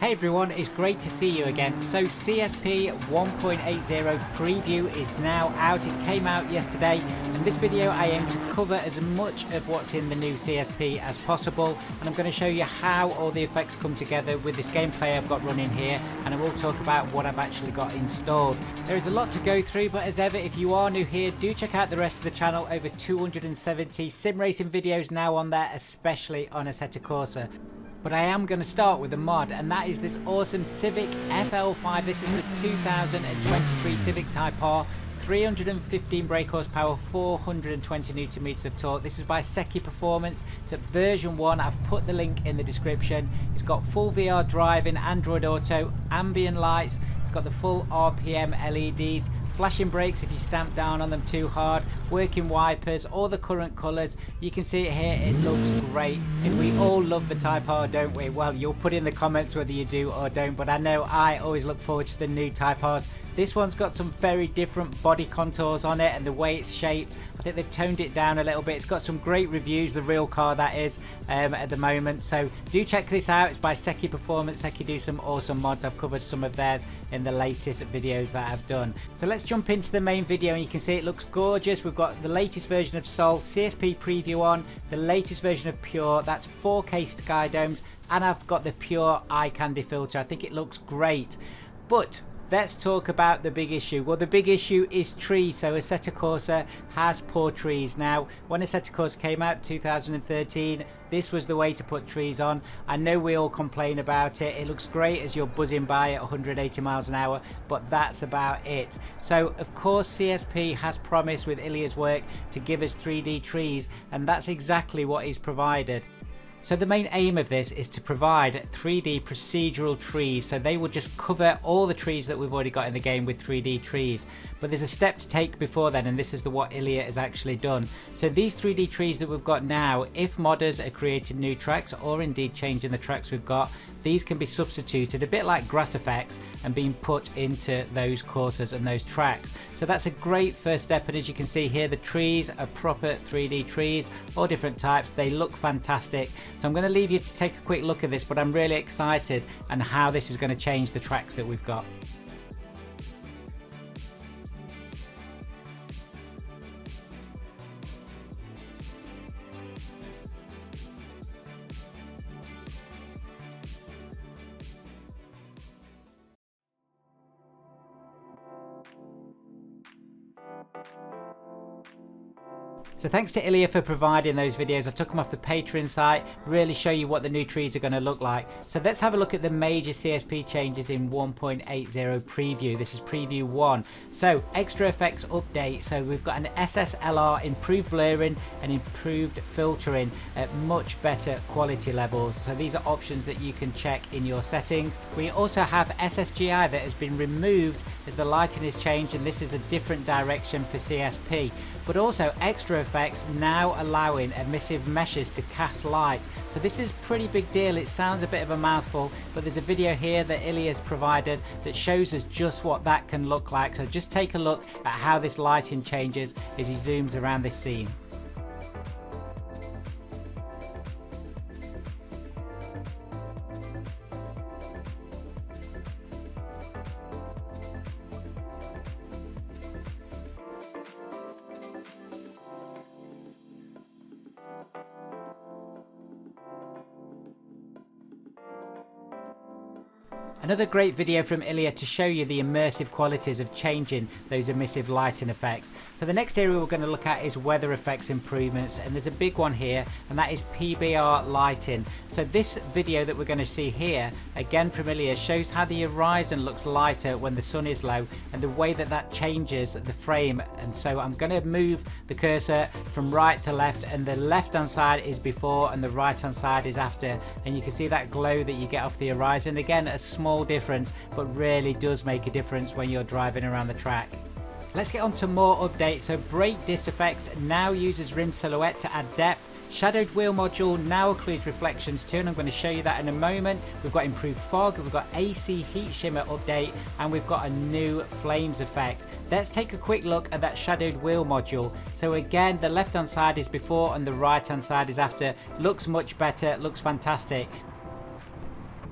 Hey everyone, it's great to see you again. So CSP 1.80 preview is now out. It came out yesterday. In this video I aim to cover as much of what's in the new CSP as possible, and I'm going to show you how all the effects come together with this gameplay I've got running here, and I will talk about what I've actually got installed. There is a lot to go through, but as ever, if you are new here, do check out the rest of the channel. Over 270 sim racing videos now on there, especially on Assetto Corsa. But I am going to start with a mod, and that is this awesome Civic FL5. This is the 2023 Civic Type R, 315 brake horsepower, 420 Newton meters of torque. This is by Secchi Performance. It's at version 1. I've put the link in the description. It's got full VR driving, Android Auto, ambient lights. It's got the full RPM LEDs, flashing brakes if you stamp down on them too hard, working wipers, all the current colours. You can see it here, it looks great, and we all love the Type R, don't we? Well, you'll put in the comments whether you do or don't, but I know I always look forward to the new Type Rs. This one's got some very different body contours on it, and the way it's shaped, I think they've toned it down a little bit. It's got some great reviews, the real car that is, at the moment. So do check this out. It's by Secchi Performance. Secchi do some awesome mods. I've covered some of theirs in the latest videos that I've done. So let's jump into the main video, and you can see it looks gorgeous. We've got the latest version of Sol, CSP preview on, the latest version of Pure, that's 4K sky domes, and I've got the Pure eye candy filter. I think it looks great. But let's talk about the big issue. Well, the big issue is trees. So Assetto Corsa has poor trees. Now, when Assetto Corsa came out 2013, this was the way to put trees on. I know we all complain about it. It looks great as you're buzzing by at 180 miles an hour, but that's about it. So of course CSP has promised with Ilia's work to give us 3D trees, and that's exactly what is provided. So the main aim of this is to provide 3D procedural trees, so they will just cover all the trees that we've already got in the game with 3D trees. But there's a step to take before then, and this is what Ilia has actually done. So these 3D trees that we've got now, if modders are creating new tracks or indeed changing the tracks we've got, these can be substituted a bit like grass effects and being put into those courses and those tracks. So that's a great first step, and as you can see here, the trees are proper 3D trees, all different types. They look fantastic. So I'm going to leave you to take a quick look at this, but I'm really excited and how this is going to change the tracks that we've got. So thanks to Ilia for providing those videos. I took them off the Patreon site, really show you what the new trees are going to look like. So let's have a look at the major CSP changes in 1.80 preview. This is preview 1. So extra effects update. So we've got an SSLR, improved blurring and improved filtering at much better quality levels. So these are options that you can check in your settings. We also have SSGI that has been removed as the lighting has changed, and this is a different direction for CSP. But also extra effects now allowing emissive meshes to cast light. So this is a pretty big deal. It sounds a bit of a mouthful, but there's a video here that Ilia's provided that shows us just what that can look like. So just take a look at how this lighting changes as he zooms around this scene. Another great video from Ilia to show you the immersive qualities of changing those emissive lighting effects. So the next area we're going to look at is weather effects improvements, and there's a big one here, and that is PBR lighting. So this video that we're going to see here, again from Ilia, shows how the horizon looks lighter when the sun is low, and the way that that changes the frame. And so I'm going to move the cursor from right to left, and the left hand side is before and the right hand side is after, and you can see that glow that you get off the horizon. Again, a small difference, but really does make a difference when you're driving around the track. Let's get on to more updates. So brake disc effects now uses rim silhouette to add depth. Shadowed wheel module now includes reflections too, and I'm going to show you that in a moment. We've got improved fog, we've got AC heat shimmer update, and we've got a new flames effect. Let's take a quick look at that shadowed wheel module. So again, the left hand side is before and the right hand side is after. Looks much better, looks fantastic.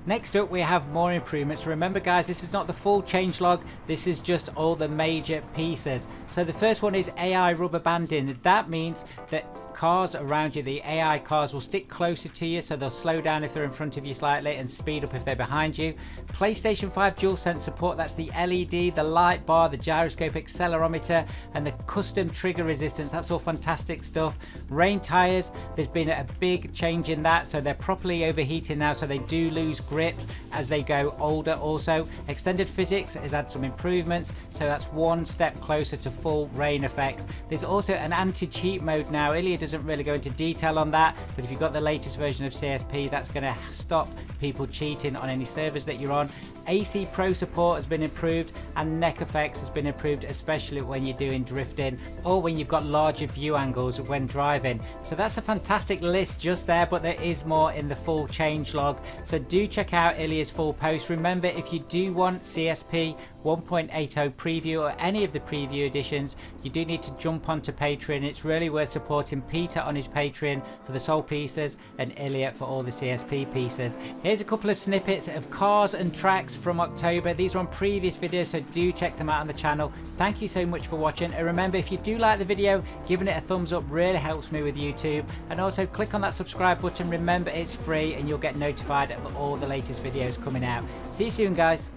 Next up, we have more improvements. Remember guys, this is not the full changelog, this is just all the major pieces. So the first one is AI rubber banding. That means that cars around you, the AI cars, will stick closer to you, so they'll slow down if they're in front of you slightly and speed up if they're behind you. PlayStation 5 DualSense support, that's the LED, the light bar, the gyroscope accelerometer, and the custom trigger resistance. That's all fantastic stuff. Rain tires, there's been a big change in that, so they're properly overheating now, so they do lose grip as they go older. Also, extended physics has had some improvements, so that's one step closer to full rain effects. There's also an anti-cheat mode now. Ilya doesn't really go into detail on that, but if you've got the latest version of CSP, that's going to stop people cheating on any servers that you're on. AC Pro support has been improved, and neck effects has been improved, especially when you're doing drifting or when you've got larger view angles when driving. So that's a fantastic list just there, but there is more in the full changelog, so do check out Ilya's full post. Remember, if you do want CSP 1.80 preview or any of the preview editions, you do need to jump onto Patreon. It's really worth supporting Peter on his Patreon for the Soul pieces and Ilya for all the CSP pieces. Here's a couple of snippets of cars and tracks from October. These are on previous videos, so do check them out on the channel. Thank you so much for watching, and remember, if you do like the video, giving it a thumbs up really helps me with YouTube, and also click on that subscribe button. Remember, it's free and you'll get notified of all the latest videos coming out. See you soon guys.